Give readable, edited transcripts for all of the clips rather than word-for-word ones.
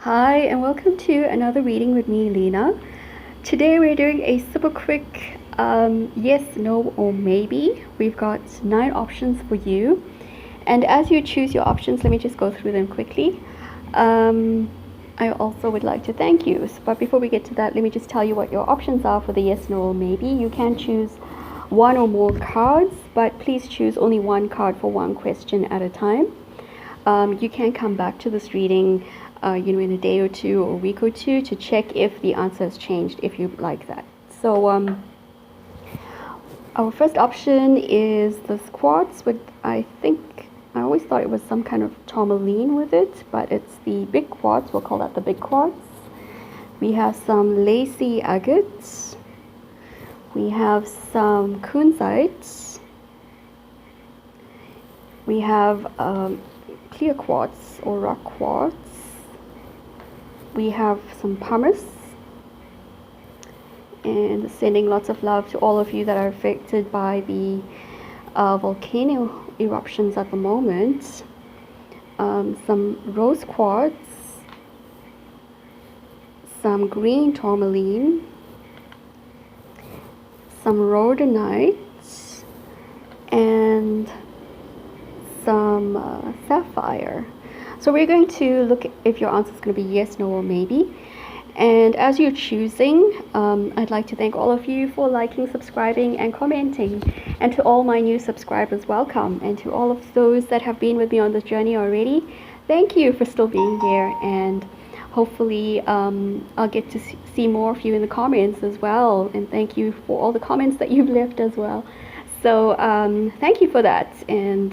Hi, and welcome to another reading with me, Leenna. Today we're doing a super quick yes, no, or maybe. We've got 9 options for you. And as you choose your options, let me just go through them quickly. I also would like to thank you. But before we get to that, let me just tell you what your options are for the yes, no, or maybe. You can choose one or more cards, but please choose only one card for one question at a time. You can come back to this reading in a day or two or a week or two to check if the answer has changed, if you like that. So our first option is this quartz, with I always thought it was some kind of tourmaline with it, but it's the Big Quartz. We'll call that the Big Quartz. We have some Lacy Agate. We have some Kunzite. We have Clear Quartz or Rock Quartz. We have some Pumice, and sending lots of love to all of you that are affected by the volcano eruptions at the moment. Some Rose Quartz, some Green Tourmaline, some Rhodonite, and some Sapphire. So we're going to look if your answer is going to be yes, no, or maybe. And as you're choosing, I'd like to thank all of you for liking, subscribing, and commenting. And to all my new subscribers, welcome. And to all of those that have been with me on this journey already, thank you for still being here. And hopefully I'll get to see more of you in the comments as well. And thank you for all the comments that you've left as well. So thank you for that, and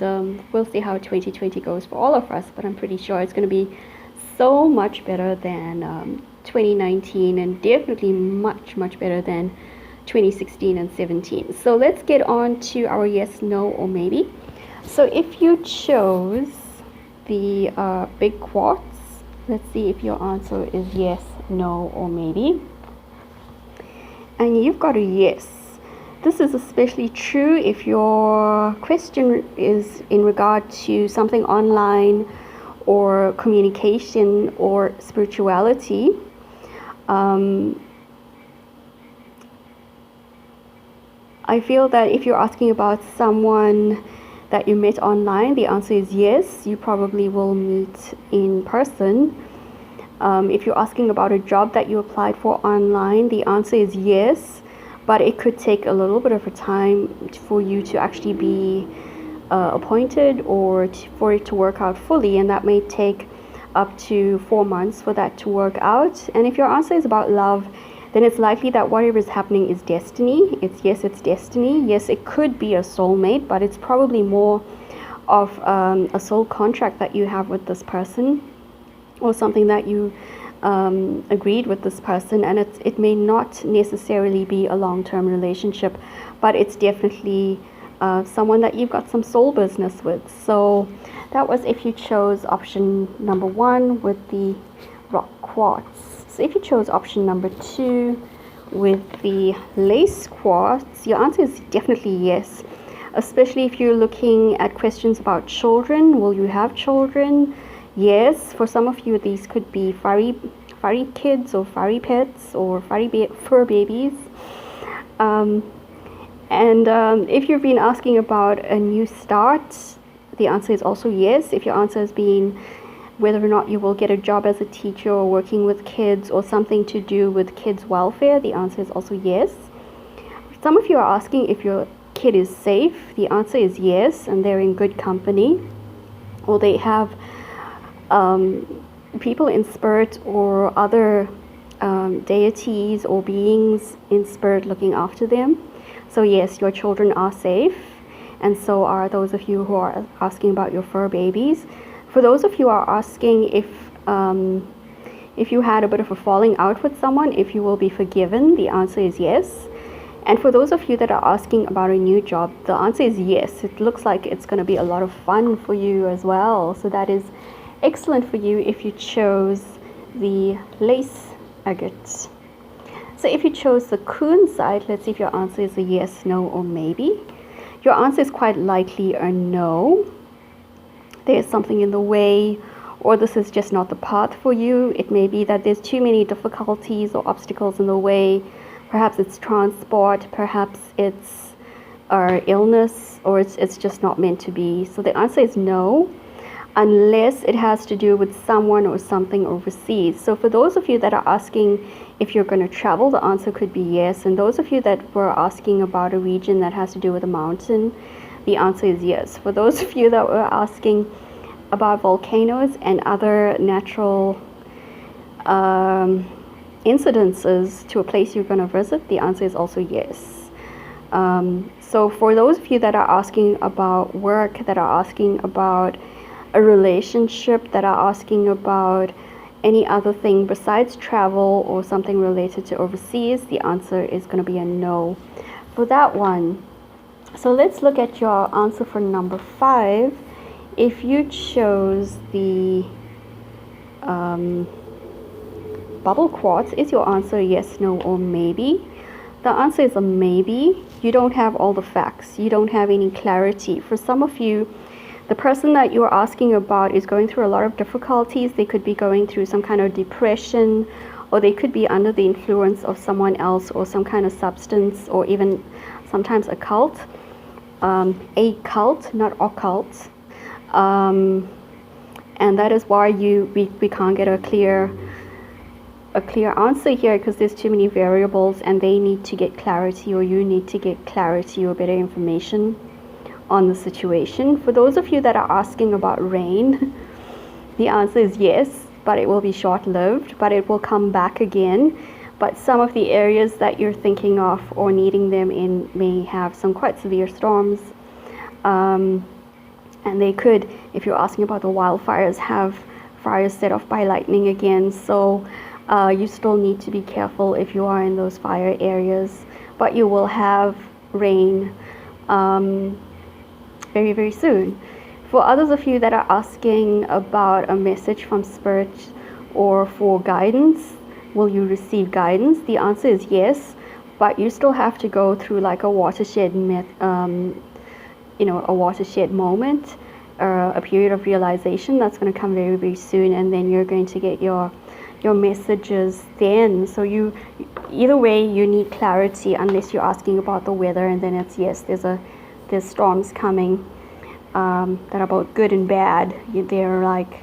we'll see how 2020 goes for all of us, but I'm pretty sure it's going to be so much better than 2019, and definitely much better than 2016 and 17. So let's get on to our yes, no, or maybe. So if you chose the Big Quartz, let's see if your answer is yes, no, or maybe. And you've got a yes. This is especially true if your question is in regard to something online or communication or spirituality. I feel that if you're asking about someone that you met online, the answer is yes, you probably will meet in person. If you're asking about a job that you applied for online, the answer is yes. But it could take a little bit of a time for you to actually be appointed or for it to work out fully, and that may take up to 4 months for that to work out. And if your answer is about love, then it's likely that whatever is happening is destiny. It's destiny. Yes, it could be a soulmate, but it's probably more of a soul contract that you have with this person, or something that you agreed with this person, and it may not necessarily be a long-term relationship, but it's definitely someone that you've got some soul business with. So that was if you chose option number 1 with the Rock Quartz. So if you chose option number 2 with the Lace Quartz, your answer is definitely yes, especially if you're looking at questions about children. Will you have children? Yes, for some of you these could be furry kids or furry pets or fur babies. If you've been asking about a new start, the answer is also yes. If your answer has been whether or not you will get a job as a teacher or working with kids or something to do with kids' welfare, the answer is also yes. Some of you are asking if your kid is safe. The answer is yes, and they're in good company, or they have people in spirit or other deities or beings in spirit looking after them. So yes, your children are safe, and so are those of you who are asking about your fur babies. For those of you who are asking if you had a bit of a falling out with someone, if you will be forgiven, the answer is yes. And for those of you that are asking about a new job, the answer is yes. It looks like it's going to be a lot of fun for you as well. So that is excellent for you if you chose the Lace Agate. So if you chose the Kunzite, let's see if your answer is a yes, no, or maybe. Your answer is quite likely a no. There's something in the way or this is just not the path for you. It may be that there's too many difficulties or obstacles in the way. Perhaps it's transport, perhaps it's illness, or it's just not meant to be. So the answer is no, unless it has to do with someone or something overseas. So for those of you that are asking if you're going to travel, the answer could be yes. And those of you that were asking about a region that has to do with a mountain, the answer is yes. For those of you that were asking about volcanoes and other natural incidences to a place you're going to visit, the answer is also yes. So for those of you that are asking about work, that are asking about a relationship, that are asking about any other thing besides travel or something related to overseas, the answer is going to be a no for that one. So let's look at your answer for number 5. If you chose the bubble quartz, is your answer yes, no, or maybe? The answer is a maybe. You don't have all the facts. You don't have any clarity. For some of you, the person that you're asking about is going through a lot of difficulties. They could be going through some kind of depression, or they could be under the influence of someone else or some kind of substance, or even sometimes a cult. A cult, not occult. And that is why we can't get a clear answer here, because there's too many variables and they need to get clarity, or you need to get clarity or better information on the situation. For those of you that are asking about rain, the answer is yes, but it will be short-lived, but it will come back again. But some of the areas that you're thinking of or needing them in may have some quite severe storms. And they could, if you're asking about the wildfires, have fires set off by lightning again. So you still need to be careful if you are in those fire areas. But you will have rain very, very soon. For others of you that are asking about a message from Spirit or for guidance, will you receive guidance? The answer is yes, but you still have to go through like a watershed a watershed moment, a period of realization that's going to come very, very soon, and then you're going to get your messages then. So either way, you need clarity, unless you're asking about the weather, and then it's yes, there's storms coming that are both good and bad. They're like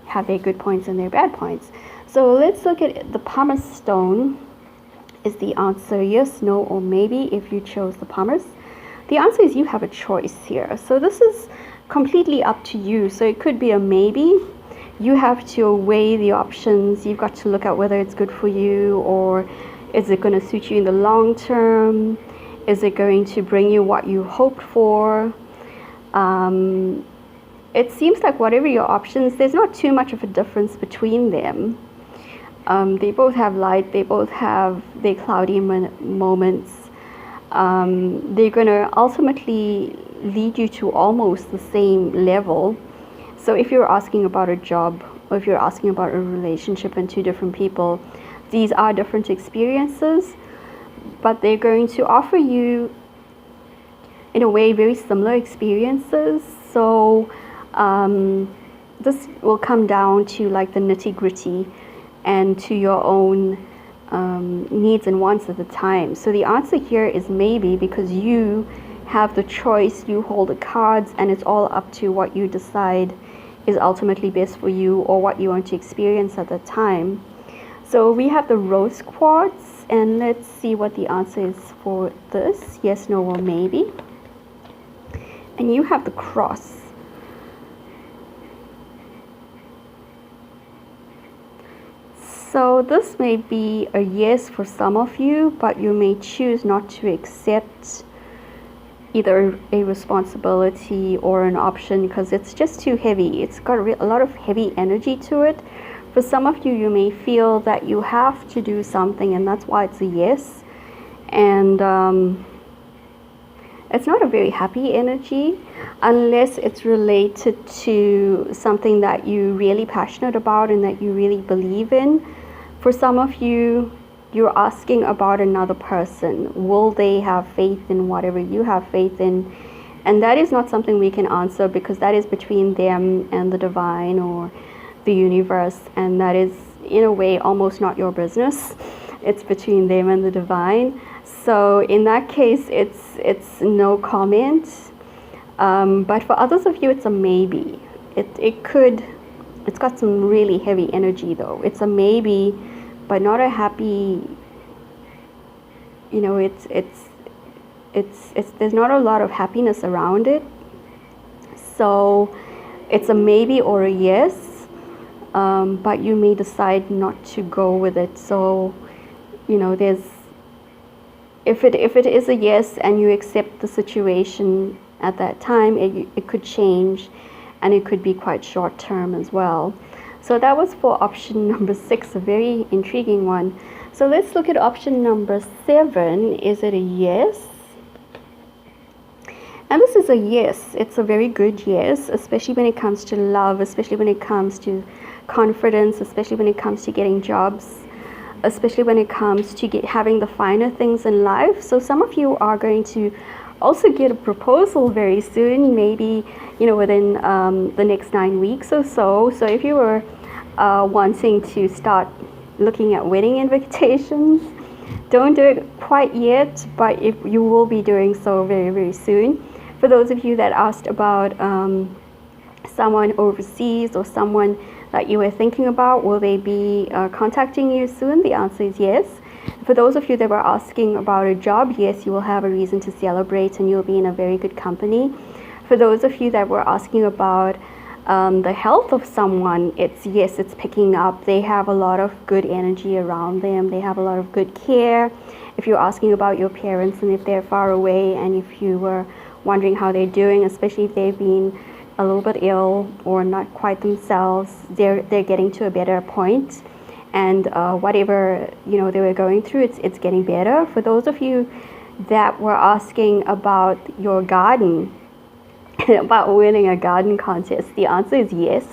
have their good points and their bad points. So let's look at the pumice stone. Is the answer yes, no, or maybe if you chose the pumice? The answer is you have a choice here. So this is completely up to you. So it could be a maybe. You have to weigh the options. You've got to look at whether it's good for you, or is it going to suit you in the long term? Is it going to bring you what you hoped for? It seems like whatever your options, there's not too much of a difference between them. They both have light. They both have their cloudy moments. They're going to ultimately lead you to almost the same level. So if you're asking about a job, or if you're asking about a relationship and two different people, these are different experiences, but they're going to offer you, in a way, very similar experiences. So this will come down to like the nitty-gritty and to your own needs and wants at the time. So the answer here is maybe, because you have the choice, you hold the cards, and it's all up to what you decide is ultimately best for you, or what you want to experience at the time. So we have the Rose Quartz, and let's see what the answer is for this. Yes, no, or maybe. And you have the Cross. So this may be a yes for some of you, but you may choose not to accept either a responsibility or an option, because it's just too heavy. It's got a lot of heavy energy to it. For some of you, you may feel that you have to do something, and that's why it's a yes. And it's not a very happy energy, unless it's related to something that you're really passionate about and that you really believe in. For some of you, you're asking about another person. Will they have faith in whatever you have faith in? And that is not something we can answer, because that is between them and the divine, or the universe, and that is in a way almost not your business. It's between them and the divine. So in that case, it's no comment. But for others of you, it's a maybe. It's got some really heavy energy though. It's a maybe, but not a happy. You know, it's there's not a lot of happiness around it. So it's a maybe or a yes, but you may decide not to go with it. So, you know, if it is a yes and you accept the situation at that time, it could change, and it could be quite short term as well. So that was for option number 6, a very intriguing one. So let's look at option number 7. Is it a yes? And this is a yes. It's a very good yes, especially when it comes to love, especially when it comes to confidence, especially when it comes to getting jobs, especially when it comes to having the finer things in life. So some of you are going to also get a proposal very soon, maybe, you know, within the next 9 weeks or so. So if you were wanting to start looking at wedding invitations, don't do it quite yet, but if you will be doing so very, very soon. For those of you that asked about someone overseas or someone that you were thinking about, will they be contacting you soon? The answer is yes. For those of you that were asking about a job, yes, you will have a reason to celebrate and you'll be in a very good company. For those of you that were asking about the health of someone, yes, it's picking up. They have a lot of good energy around them. They have a lot of good care. If you're asking about your parents and if they're far away, and if you were wondering how they're doing, especially if they've been a little bit ill or not quite themselves, they're getting to a better point. And whatever, you know, they were going through, it's getting better. For those of you that were asking about your garden, about winning a garden contest, the answer is yes,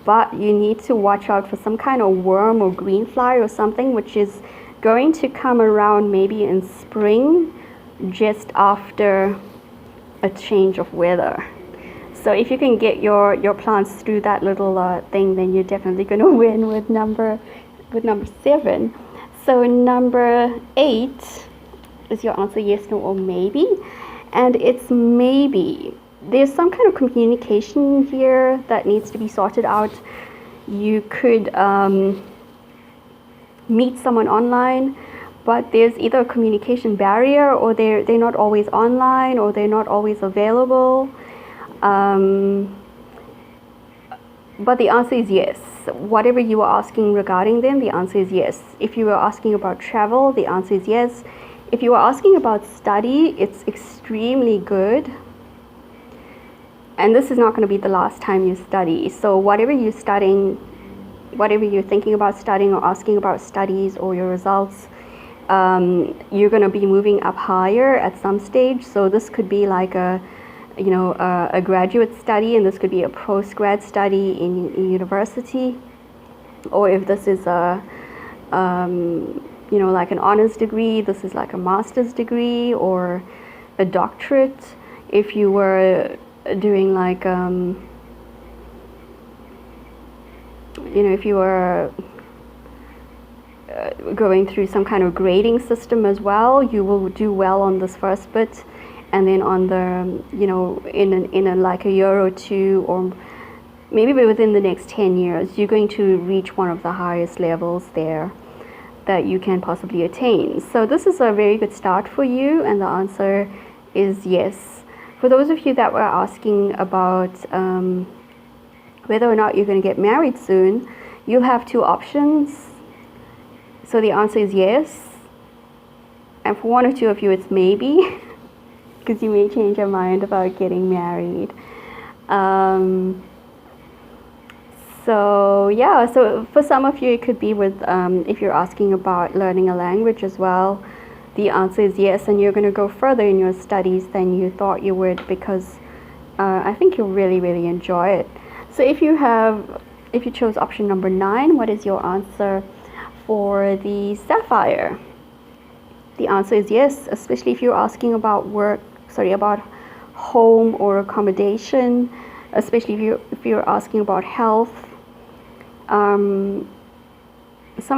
but you need to watch out for some kind of worm or green fly or something, which is going to come around maybe in spring, just after a change of weather. So if you can get your plants through that little thing, then you're definitely going to win with number 7. So number 8 is your answer, yes, no, or maybe, and it's maybe. There's some kind of communication here that needs to be sorted out. You could meet someone online, but there's either a communication barrier, or they're not always online, or they're not always available. But the answer is yes. Whatever you are asking regarding them, the answer is yes. If you were asking about travel, the answer is yes. If you are asking about study, it's extremely good. And this is not going to be the last time you study. So whatever you're studying, whatever you're thinking about studying or asking about studies or your results, you're going to be moving up higher at some stage. So this could be like a graduate study, and this could be a post-grad study in university. Or if this is a, like an honors degree, this is like a master's degree or a doctorate. If you were doing like, if you were going through some kind of grading system as well, you will do well on this first bit, and then on the, in like a year or two, or maybe within the next 10 years, you're going to reach one of the highest levels there that you can possibly attain. So this is a very good start for you, and the answer is yes. For those of you that were asking about whether or not you're going to get married soon, you'll have 2 options. So the answer is yes. And for 1 or 2 of you, it's maybe, because you may change your mind about getting married. So for some of you, it could be with, if you're asking about learning a language as well, the answer is yes, and you're going to go further in your studies than you thought you would, because I think you'll really, really enjoy it. So if you chose option number 9, what is your answer for the Sapphire? The answer is yes, especially if you're asking about about home or accommodation, especially if you're asking about health, Some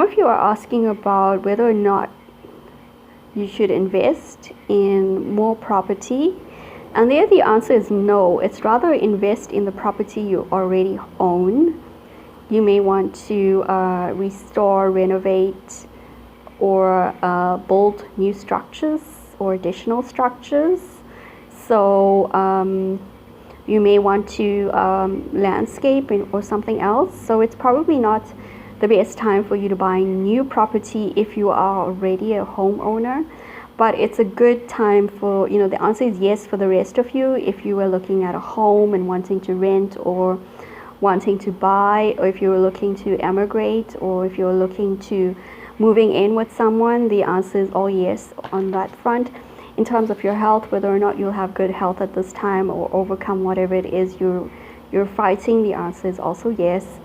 of you are asking about whether or not you should invest in more property, and there the answer is no. It's rather invest in the property you already own. You may want to restore, renovate, or build new structures or additional structures. So you may want to landscape or something else. So it's probably not the best time for you to buy new property if you are already a homeowner. But it's a good time for, the answer is yes for the rest of you. If you were looking at a home and wanting to rent or wanting to buy, or if you were looking to emigrate, or if you're looking to moving in with someone, the answer is all yes on that front. In terms of your health, whether or not you'll have good health at this time or overcome whatever it is you're fighting, the answer is also yes.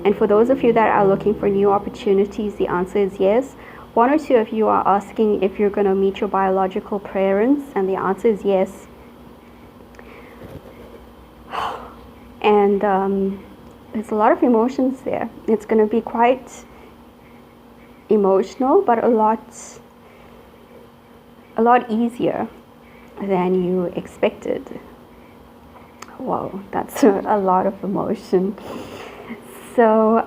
And for those of you that are looking for new opportunities, the answer is yes. One or two of you are asking if you're going to meet your biological parents, and the answer is yes. And there's a lot of emotions there. It's going to be quite emotional, but a lot easier than you expected. Wow, that's a lot of emotion. So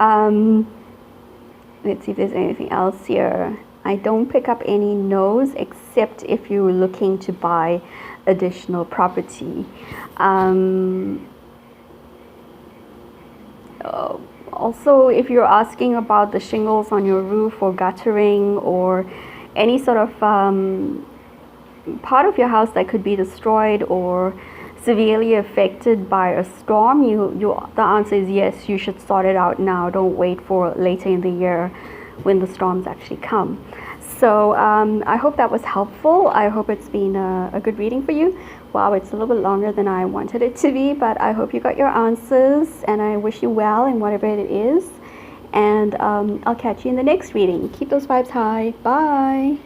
let's see if there's anything else here. I don't pick up any no's except if you're looking to buy additional property. Also, if you're asking about the shingles on your roof or guttering or any sort of part of your house that could be destroyed or severely affected by a storm, the answer is yes, you should sort it out now. Don't wait for later in the year when the storms actually come. So I hope that was helpful. I hope it's been a good reading for you. Wow, it's a little bit longer than I wanted it to be, but I hope you got your answers, and I wish you well in whatever it is. And I'll catch you in the next reading. Keep those vibes high. Bye.